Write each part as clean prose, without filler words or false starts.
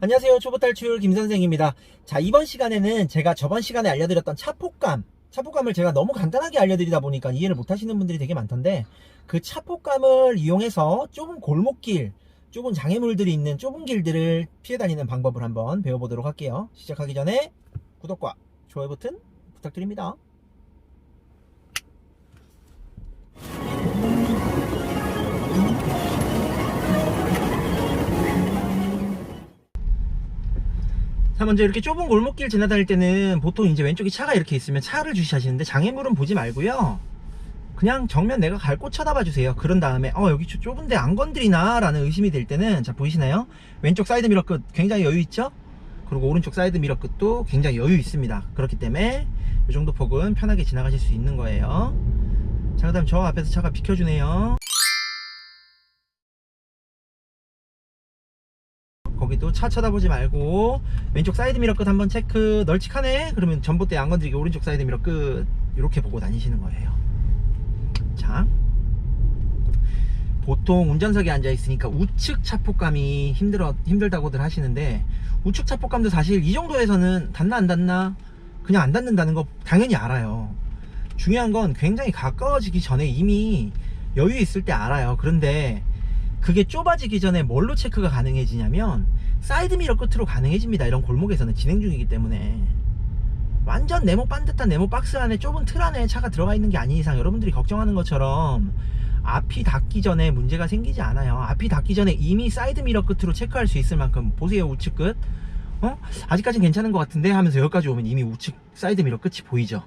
안녕하세요. 초보탈출 김선생입니다. 자, 이번 시간에는 제가 저번 시간에 알려드렸던 차폭감을 제가 너무 간단하게 알려드리다 보니까 이해를 못 하시는 분들이 되게 많던데, 그 차폭감을 이용해서 좁은 골목길, 좁은 장애물들이 있는 좁은 길들을 피해 다니는 방법을 한번 배워보도록 할게요. 시작하기 전에 구독과 좋아요 버튼 부탁드립니다. 자, 먼저 이렇게 좁은 골목길 지나다닐 때는 보통 이제 왼쪽에 차가 이렇게 있으면 차를 주시하시는데, 장애물은 보지 말고요, 그냥 정면 내가 갈 곳 쳐다봐 주세요. 그런 다음에 여기 좁은데 안 건드리나 라는 의심이 들 때는, 자, 보이시나요? 왼쪽 사이드 미러 끝 굉장히 여유 있죠? 그리고 오른쪽 사이드 미러 끝도 굉장히 여유 있습니다. 그렇기 때문에 이 정도 폭은 편하게 지나가실 수 있는 거예요. 자, 그 다음 저 앞에서 차가 비켜주네요. 거기도 차 쳐다보지 말고 왼쪽 사이드 미러 끝 한번 체크. 널찍하네? 그러면 전봇대 안 건드리게 오른쪽 사이드 미러 끝 이렇게 보고 다니시는 거예요. 자, 보통 운전석에 앉아 있으니까 우측 차폭감이 힘들다고들 하시는데, 우측 차폭감도 사실 이 정도에서는 닿나 안 닿나, 그냥 안 닿는다는 거 당연히 알아요. 중요한 건 굉장히 가까워지기 전에 이미 여유 있을 때 알아요. 그런데 그게 좁아지기 전에 뭘로 체크가 가능해지냐면, 사이드미러 끝으로 가능해집니다. 이런 골목에서는 진행 중이기 때문에. 완전 네모 반듯한 네모 박스 안에, 좁은 틀 안에 차가 들어가 있는 게 아닌 이상 여러분들이 걱정하는 것처럼 앞이 닿기 전에 문제가 생기지 않아요. 앞이 닿기 전에 이미 사이드미러 끝으로 체크할 수 있을 만큼, 보세요, 우측 끝. 아직까진 괜찮은 것 같은데 하면서 여기까지 오면 이미 우측 사이드미러 끝이 보이죠.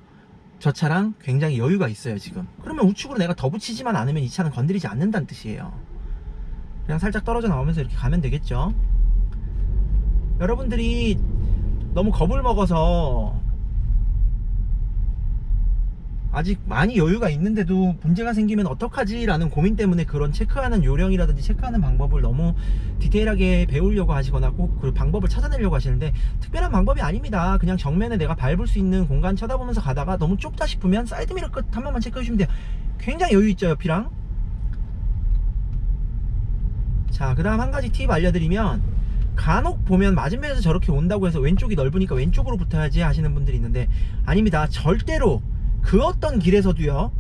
저 차랑 굉장히 여유가 있어요 지금. 그러면 우측으로 내가 더 붙이지만 않으면 이 차는 건드리지 않는다는 뜻이에요. 그냥 살짝 떨어져 나오면서 이렇게 가면 되겠죠. 여러분들이 너무 겁을 먹어서 아직 많이 여유가 있는데도 문제가 생기면 어떡하지 라는 고민 때문에 그런 체크하는 요령이라든지 체크하는 방법을 너무 디테일하게 배우려고 하시거나 꼭 그 방법을 찾아내려고 하시는데, 특별한 방법이 아닙니다. 그냥 정면에 내가 밟을 수 있는 공간 쳐다보면서 가다가 너무 좁다 싶으면 사이드미러 끝 한 번만 체크해 주시면 돼요. 굉장히 여유 있죠, 옆이랑. 자, 그 다음 한 가지 팁 알려드리면, 간혹 보면 맞은편에서 저렇게 온다고 해서 왼쪽이 넓으니까 왼쪽으로 붙어야지 하시는 분들이 있는데, 아닙니다. 절대로 그 어떤 길에서도요,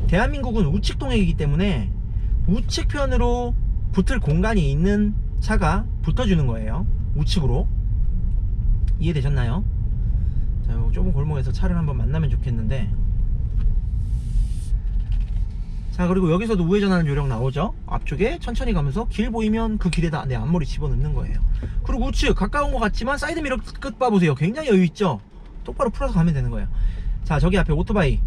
대한민국은 우측 통행이기 때문에 우측편으로 붙을 공간이 있는 차가 붙어주는 거예요. 우측으로. 이해되셨나요? 자, 요 좁은 골목에서 차를 한번 만나면 좋겠는데, 자, 그리고 여기서도 우회전하는 요령 나오죠. 앞쪽에 천천히 가면서 길 보이면 그 길에다 내 앞머리 집어넣는 거예요. 그리고 우측 가까운 것 같지만 사이드미러 끝 봐보세요. 굉장히 여유 있죠. 똑바로 풀어서 가면 되는 거예요. 자, 저기 앞에 오토바이.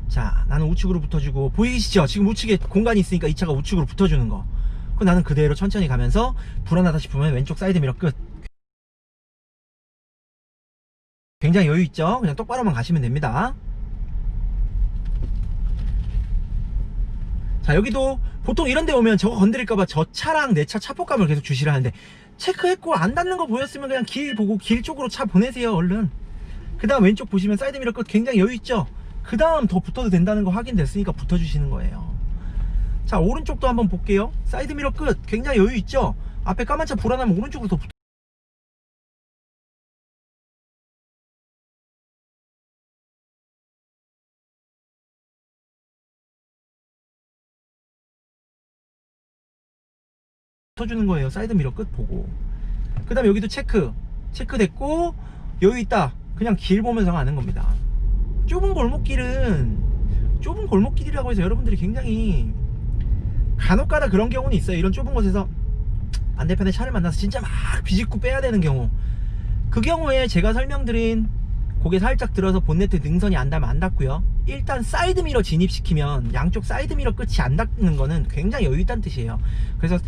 자, 나는 우측으로 붙어주고, 보이시죠? 지금 우측에 공간이 있으니까 이 차가 우측으로 붙어주는 거. 그럼 나는 그대로 천천히 가면서 불안하다 싶으면 왼쪽 사이드미러 끝. 굉장히 여유 있죠? 그냥 똑바로만 가시면 됩니다. 자, 여기도 보통 이런 데 오면 저거 건드릴까봐 저 차랑 내 차 차폭감을 계속 주시라 하는데, 체크했고 안 닿는 거 보였으면 그냥 길 보고 길 쪽으로 차 보내세요, 얼른. 그 다음 왼쪽 보시면 사이드미러 끝 굉장히 여유 있죠? 그 다음 더 붙어도 된다는 거 확인됐으니까 붙어주시는 거예요. 자, 오른쪽도 한번 볼게요. 사이드미러 끝 굉장히 여유 있죠? 앞에 까만 차 불안하면 오른쪽으로 더 붙어주는 거예요. 사이드미러 끝 보고. 그 다음에 여기도 체크됐고 여유 있다, 그냥 길 보면서 가는 겁니다. 좁은 골목길이라고 해서 여러분들이 굉장히 간혹가다 그런 경우는 있어요. 이런 좁은 곳에서 반대편에 차를 만나서 진짜 막 비집고 빼야 되는 경우, 그 경우에 제가 설명드린 고개 살짝 들어서 본네트 능선이 안 닿으면 안 닿고요, 일단 사이드미러 진입시키면 양쪽 사이드미러 끝이 안 닿는 거는 굉장히 여유 있다는 뜻이에요. 그래서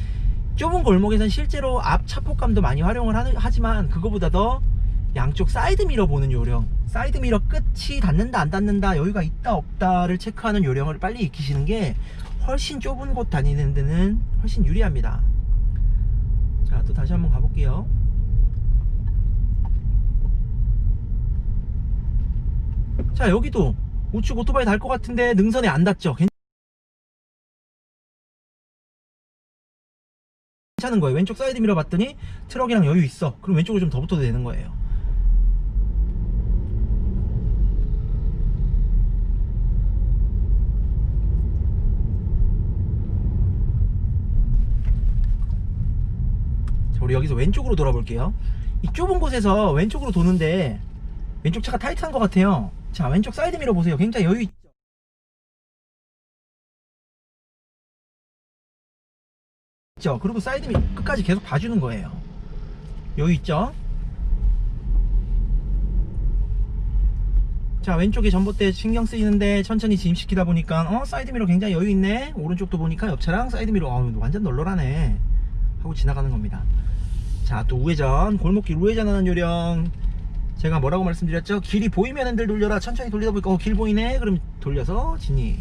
좁은 골목에선 실제로 앞 차폭감도 많이 활용을 하지만, 그거보다 더 양쪽 사이드미러 보는 요령, 사이드미러 끝이 닿는다 안 닿는다, 여유가 있다 없다를 체크하는 요령을 빨리 익히시는 게 훨씬 좁은 곳 다니는 데는 훨씬 유리합니다. 자, 또 다시 한번 가볼게요. 자, 여기도 우측 오토바이 달 것 같은데 능선에 안 닿죠? 괜찮은 거예요. 왼쪽 사이드 미러 봤더니 트럭이랑 여유 있어. 그럼 왼쪽으로 좀 더 붙어도 되는 거예요. 자, 우리 여기서 왼쪽으로 돌아볼게요. 이 좁은 곳에서 왼쪽으로 도는데 왼쪽 차가 타이트한 것 같아요. 자, 왼쪽 사이드 미러 보세요. 굉장히 여유 있죠. 그리고 사이드 미러 끝까지 계속 봐주는 거예요. 여유 있죠. 자, 왼쪽에 전봇대 신경 쓰이는데 천천히 진입시키다 보니까 사이드 미러 굉장히 여유 있네. 오른쪽도 보니까 옆차랑 사이드 미러 완전 널널하네 하고 지나가는 겁니다. 자, 또 우회전, 골목길 우회전하는 요령. 제가 뭐라고 말씀드렸죠? 길이 보이면 핸들 돌려라. 천천히 돌리다 보니까 길 보이네. 그럼 돌려서 진입.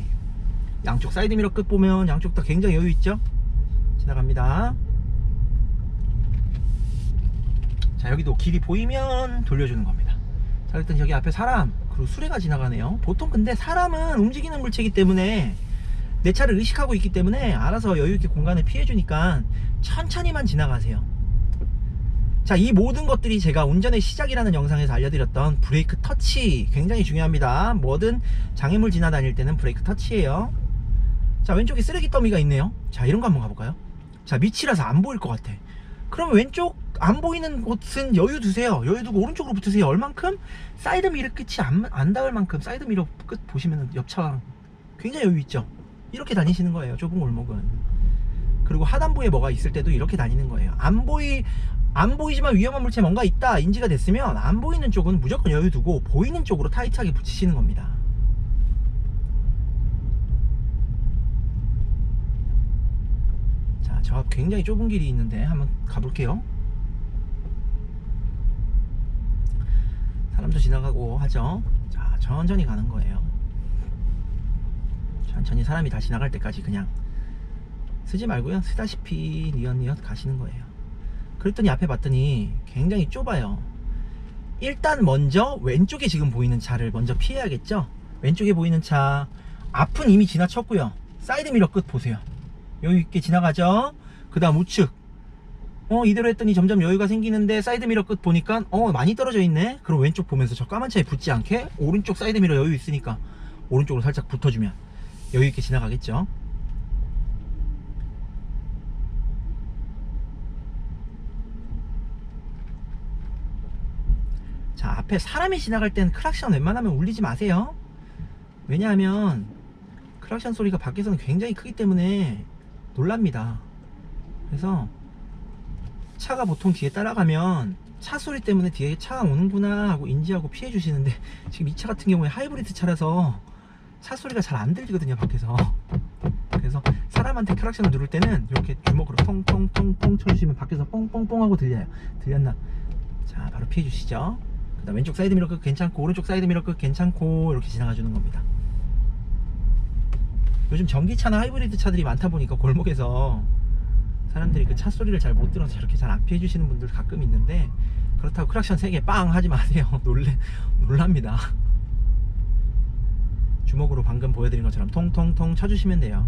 양쪽 사이드 미러 끝 보면 양쪽 다 굉장히 여유 있죠. 지나갑니다. 자, 여기도 길이 보이면 돌려주는 겁니다. 자, 일단 여기 앞에 사람 그리고 수레가 지나가네요. 보통 근데 사람은 움직이는 물체이기 때문에 내 차를 의식하고 있기 때문에 알아서 여유있게 공간을 피해주니까 천천히만 지나가세요. 자, 이 모든 것들이 제가 운전의 시작이라는 영상에서 알려드렸던 브레이크 터치 굉장히 중요합니다. 뭐든 장애물 지나다닐 때는 브레이크 터치예요. 자, 왼쪽에 쓰레기 더미가 있네요. 자, 이런 거 한번 가볼까요? 자, 밑이라서 안 보일 것 같아. 그러면 왼쪽 안 보이는 곳은 여유 두세요. 여유 두고 오른쪽으로 붙으세요. 얼만큼? 사이드 미러 끝이 안 닿을 만큼. 사이드 미러 끝 보시면 옆차랑 굉장히 여유 있죠. 이렇게 다니시는 거예요. 좁은 골목은. 그리고 하단부에 뭐가 있을 때도 이렇게 다니는 거예요. 안 보이지만 위험한 물체 뭔가 있다 인지가 됐으면 안 보이는 쪽은 무조건 여유 두고 보이는 쪽으로 타이트하게 붙이시는 겁니다. 자, 저 앞 굉장히 좁은 길이 있는데 한번 가볼게요. 사람도 지나가고 하죠. 자, 천천히 가는 거예요. 천천히 사람이 다 지나갈 때까지 그냥 쓰지 말고요. 쓰다시피 니엇니엇 가시는 거예요. 그랬더니 앞에 봤더니 굉장히 좁아요. 일단 먼저 왼쪽에 지금 보이는 차를 먼저 피해야겠죠. 왼쪽에 보이는 차 앞은 이미 지나쳤고요. 사이드 미러 끝 보세요. 여유 있게 지나가죠. 그 다음 우측 이대로 했더니 점점 여유가 생기는데 사이드 미러 끝 보니까 많이 떨어져 있네. 그럼 왼쪽 보면서 저 까만 차에 붙지 않게 오른쪽 사이드 미러 여유 있으니까 오른쪽으로 살짝 붙어주면 여유 있게 지나가겠죠. 자, 앞에 사람이 지나갈 땐 크락션 웬만하면 울리지 마세요. 왜냐하면 크락션 소리가 밖에서는 굉장히 크기 때문에 놀랍니다. 그래서 차가 보통 뒤에 따라가면 차 소리 때문에 뒤에 차가 오는구나 하고 인지하고 피해 주시는데 지금 이 차 같은 경우에 하이브리드 차라서 차 소리가 잘 안 들리거든요, 밖에서. 그래서 사람한테 크락션을 누를 때는 이렇게 주먹으로 통통통통 쳐주시면 밖에서 뽕뽕뽕 하고 들려요. 들렸나? 자, 바로 피해 주시죠. 그 다음 왼쪽 사이드 미러 끝 괜찮고 오른쪽 사이드 미러 끝 괜찮고 이렇게 지나가 주는 겁니다. 요즘 전기차나 하이브리드 차들이 많다 보니까 골목에서 사람들이 그 차 소리를 잘 못 들어서 저렇게 잘 안 피해 주시는 분들 가끔 있는데 그렇다고 크락션 3개 빵 하지 마세요. 놀랍니다. 주먹으로 방금 보여드린 것처럼 통통통 쳐주시면 돼요.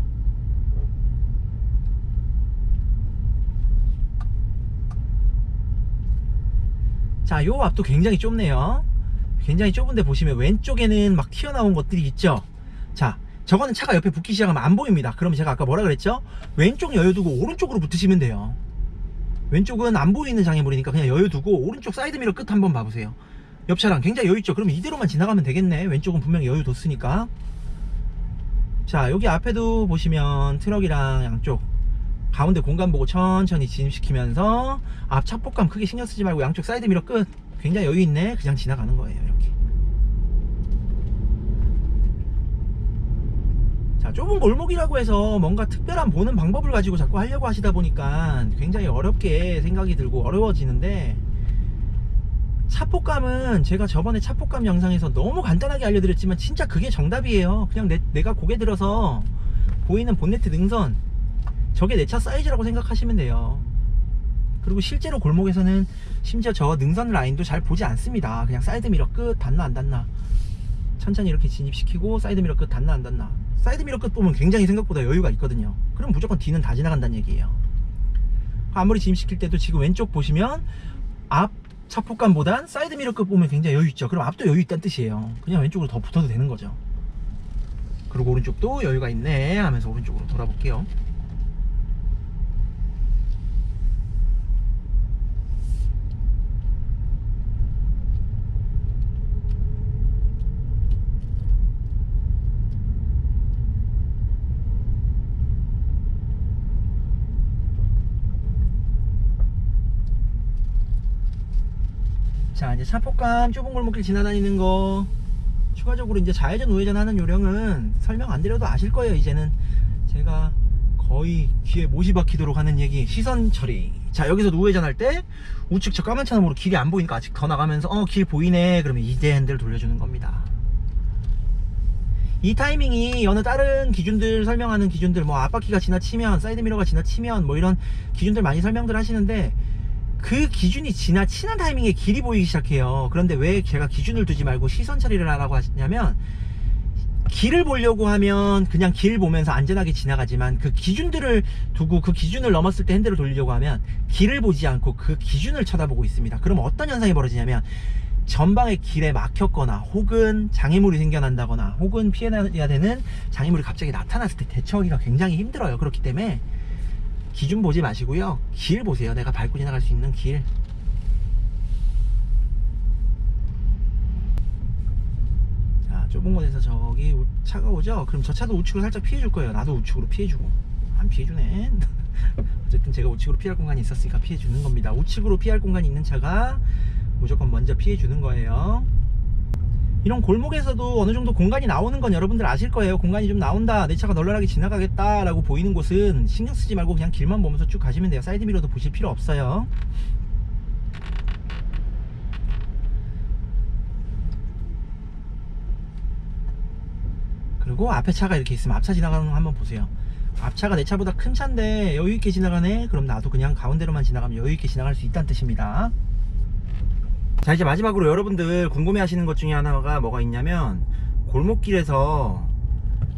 자, 요 앞도 굉장히 좁네요. 굉장히 좁은데 보시면 왼쪽에는 막 튀어나온 것들이 있죠. 자, 저거는 차가 옆에 붙기 시작하면 안 보입니다. 그럼 제가 아까 뭐라 그랬죠? 왼쪽 여유 두고 오른쪽으로 붙으시면 돼요. 왼쪽은 안 보이는 장애물이니까 그냥 여유 두고 오른쪽 사이드 미러 끝 한번 봐보세요. 옆차랑 굉장히 여유 있죠. 그러면 이대로만 지나가면 되겠네. 왼쪽은 분명히 여유 뒀으니까. 자, 여기 앞에도 보시면 트럭이랑 양쪽 가운데 공간 보고 천천히 진입시키면서 앞 차폭감 크게 신경 쓰지 말고 양쪽 사이드 미러 끝 굉장히 여유 있네. 그냥 지나가는 거예요. 이렇게. 자, 좁은 골목이라고 해서 뭔가 특별한 보는 방법을 가지고 자꾸 하려고 하시다 보니까 굉장히 어렵게 생각이 들고 어려워지는데, 차폭감은 제가 저번에 차폭감 영상에서 너무 간단하게 알려드렸지만 진짜 그게 정답이에요. 그냥 내가 고개 들어서 보이는 본네트 능선, 저게 내 차 사이즈라고 생각하시면 돼요. 그리고 실제로 골목에서는 심지어 저 능선 라인도 잘 보지 않습니다. 그냥 사이드 미러 끝 닿나 안 닿나 천천히 이렇게 진입시키고 사이드 미러 끝 닿나 안 닿나. 사이드 미러 끝 보면 굉장히 생각보다 여유가 있거든요. 그럼 무조건 뒤는 다 지나간다는 얘기예요. 앞머리 진입시킬 때도 지금 왼쪽 보시면 앞 차폭감보단 사이드미러 끝 보면 굉장히 여유있죠. 그럼 앞도 여유있다는 뜻이에요. 그냥 왼쪽으로 더 붙어도 되는 거죠. 그리고 오른쪽도 여유가 있네 하면서 오른쪽으로 돌아볼게요. 자, 이제 차폭감 좁은 골목길 지나다니는 거, 추가적으로 이제 좌회전 우회전 하는 요령은 설명 안 드려도 아실 거예요. 이제는 제가 거의 귀에 못이 박히도록 하는 얘기, 시선 처리. 자, 여기서 우회전 할 때 우측 저 까만 차음으로 길이 안 보이니까 아직 더 나가면서 길 보이네 그러면 이제 핸들 돌려주는 겁니다. 이 타이밍이 어느 다른 기준들 설명하는 기준들, 뭐 앞바퀴가 지나치면, 사이드미러가 지나치면, 뭐 이런 기준들 많이 설명들 하시는데, 그 기준이 지나치는 타이밍에 길이 보이기 시작해요. 그런데 왜 제가 기준을 두지 말고 시선 처리를 하라고 하시냐면, 길을 보려고 하면 그냥 길 보면서 안전하게 지나가지만, 그 기준들을 두고 그 기준을 넘었을 때 핸들을 돌리려고 하면 길을 보지 않고 그 기준을 쳐다보고 있습니다. 그럼 어떤 현상이 벌어지냐면, 전방의 길에 막혔거나 혹은 장애물이 생겨난다거나 혹은 피해야 되는 장애물이 갑자기 나타났을 때 대처하기가 굉장히 힘들어요. 그렇기 때문에 기준 보지 마시고요, 길 보세요. 내가 밟고 지나갈 수 있는 길. 자, 좁은 곳에서 저기 차가 오죠? 그럼 저 차도 우측으로 살짝 피해줄 거예요. 나도 우측으로 피해주고. 안 피해주네. 어쨌든 제가 우측으로 피할 공간이 있었으니까 피해주는 겁니다. 우측으로 피할 공간이 있는 차가 무조건 먼저 피해주는 거예요. 이런 골목에서도 어느 정도 공간이 나오는 건 여러분들 아실 거예요. 공간이 좀 나온다, 내 차가 널널하게 지나가겠다 라고 보이는 곳은 신경 쓰지 말고 그냥 길만 보면서 쭉 가시면 돼요. 사이드미러도 보실 필요 없어요. 그리고 앞에 차가 이렇게 있으면 앞차 지나가는 거 한번 보세요. 앞차가 내 차보다 큰 차인데 여유있게 지나가네? 그럼 나도 그냥 가운데로만 지나가면 여유있게 지나갈 수 있다는 뜻입니다. 자, 이제 마지막으로 여러분들 궁금해 하시는 것 중에 하나가 뭐가 있냐면, 골목길에서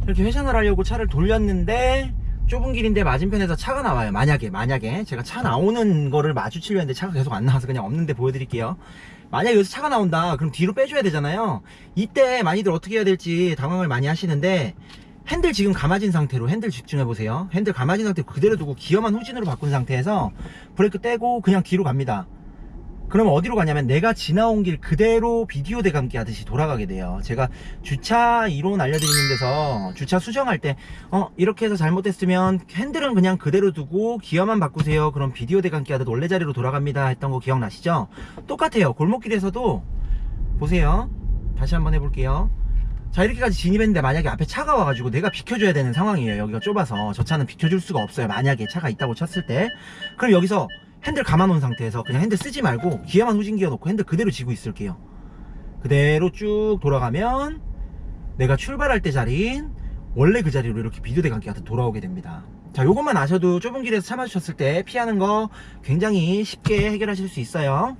이렇게 회전을 하려고 차를 돌렸는데 좁은 길인데 맞은편에서 차가 나와요. 만약에 제가 차 나오는 거를 마주치려 했는데 차가 계속 안 나와서 그냥 없는데 보여드릴게요. 만약에 여기서 차가 나온다, 그럼 뒤로 빼줘야 되잖아요. 이때 많이들 어떻게 해야 될지 당황을 많이 하시는데, 핸들 지금 감아진 상태로, 핸들 집중해보세요. 핸들 감아진 상태로 그대로 두고 기어만 후진으로 바꾼 상태에서 브레이크 떼고 그냥 뒤로 갑니다. 그러면 어디로 가냐면, 내가 지나온 길 그대로 비디오 대감기 하듯이 돌아가게 돼요. 제가 주차 이론 알려드리는 데서 주차 수정할 때 이렇게 해서 잘못됐으면 핸들은 그냥 그대로 두고 기어만 바꾸세요, 그럼 비디오 대감기 하듯 원래 자리로 돌아갑니다 했던 거 기억나시죠? 똑같아요. 골목길에서도 보세요. 다시 한번 해볼게요. 자, 이렇게까지 진입했는데 만약에 앞에 차가 와가지고 내가 비켜줘야 되는 상황이에요. 여기가 좁아서 저 차는 비켜줄 수가 없어요. 만약에 차가 있다고 쳤을 때. 그럼 여기서 핸들 감아 놓은 상태에서 그냥 핸들 쓰지 말고 기어만 후진 기어 놓고 핸들 그대로 쥐고 있을게요. 그대로 쭉 돌아가면 내가 출발할 때 자리인 원래 그 자리로 이렇게 비디오 대감기 같은 돌아오게 됩니다. 자, 요것만 아셔도 좁은 길에서 차 마주쳤을 때 피하는 거 굉장히 쉽게 해결하실 수 있어요.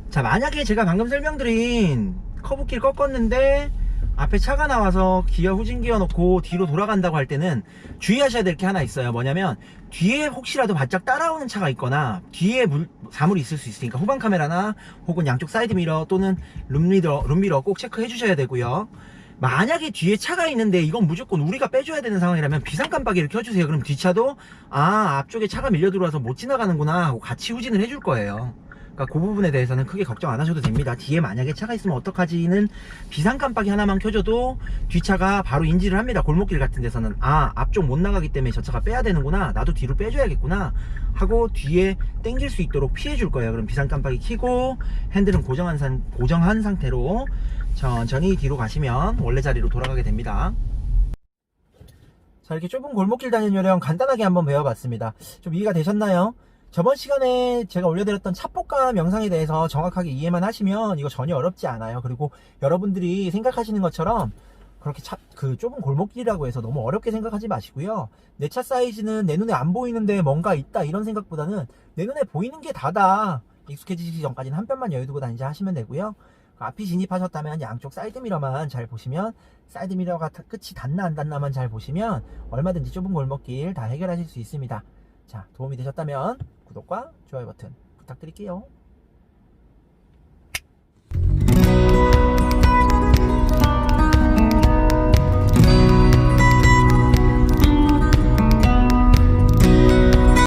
자, 만약에 제가 방금 설명드린 커브길 꺾었는데 앞에 차가 나와서 기어 후진 기어 놓고 뒤로 돌아간다고 할 때는 주의하셔야 될 게 하나 있어요. 뭐냐면, 뒤에 혹시라도 바짝 따라오는 차가 있거나 뒤에 사물이 있을 수 있으니까 후방 카메라나 혹은 양쪽 사이드 미러 또는 룸미러 꼭 체크해 주셔야 되고요. 만약에 뒤에 차가 있는데 이건 무조건 우리가 빼줘야 되는 상황이라면 비상 깜빡이를 켜주세요. 그럼 뒷차도 앞쪽에 차가 밀려 들어와서 못 지나가는구나 하고 같이 후진을 해줄 거예요. 그러니까 그 부분에 대해서는 크게 걱정 안 하셔도 됩니다. 뒤에 만약에 차가 있으면 어떡하지는 비상 깜빡이 하나만 켜줘도 뒷차가 바로 인지를 합니다. 골목길 같은 데서는 앞쪽 못 나가기 때문에 저 차가 빼야 되는구나, 나도 뒤로 빼줘야겠구나 하고 뒤에 땡길 수 있도록 피해 줄 거예요. 그럼 비상 깜빡이 켜고 핸들은 고정한 상태로 천천히 뒤로 가시면 원래 자리로 돌아가게 됩니다. 자, 이렇게 좁은 골목길 다니는 요령 간단하게 한번 배워봤습니다. 좀 이해가 되셨나요? 저번 시간에 제가 올려드렸던 차폭감 영상에 대해서 정확하게 이해만 하시면 이거 전혀 어렵지 않아요. 그리고 여러분들이 생각하시는 것처럼 그렇게 그 좁은 골목길이라고 해서 너무 어렵게 생각하지 마시고요. 내 차 사이즈는 내 눈에 안 보이는데 뭔가 있다 이런 생각보다는 내 눈에 보이는 게 다다, 익숙해지기 전까지는 한 뼘만 여유 두고 다니자 하시면 되고요. 앞이 진입하셨다면 양쪽 사이드미러만 잘 보시면, 사이드미러가 끝이 닿나 안 닿나만 잘 보시면 얼마든지 좁은 골목길 다 해결하실 수 있습니다. 자, 도움이 되셨다면 구독과 좋아요 버튼 부탁드릴게요.